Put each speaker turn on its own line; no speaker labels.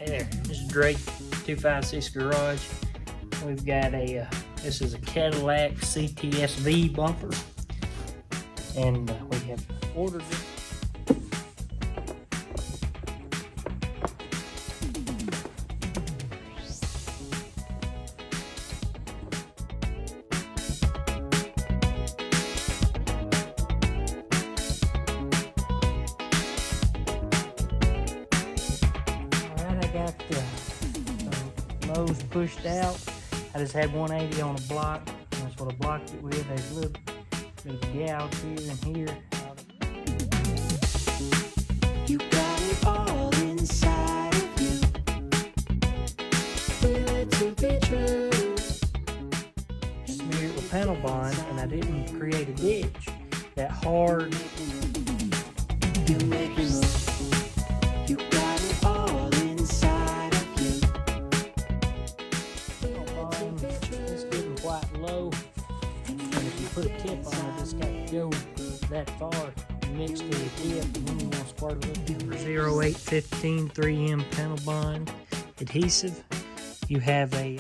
Hey there, this is Drake, 256 Garage. We've got a, this is a Cadillac CTSV bumper, and we have ordered it. I got the nose pushed out. I just had 180 on a block. That's what I blocked it with. There's a little bit of a gouge here and here.
You got it all inside of you. Feel it to be true.
Smeared it with panel bond, and I didn't create a ditch. That hard.
You make me look. You got it all inside of you.
It's getting quite low, and if you put a tip on it, it's got to go that far mixed to the tip, and then you want to squirt a little bit for 0815 3M panel bond adhesive. You have a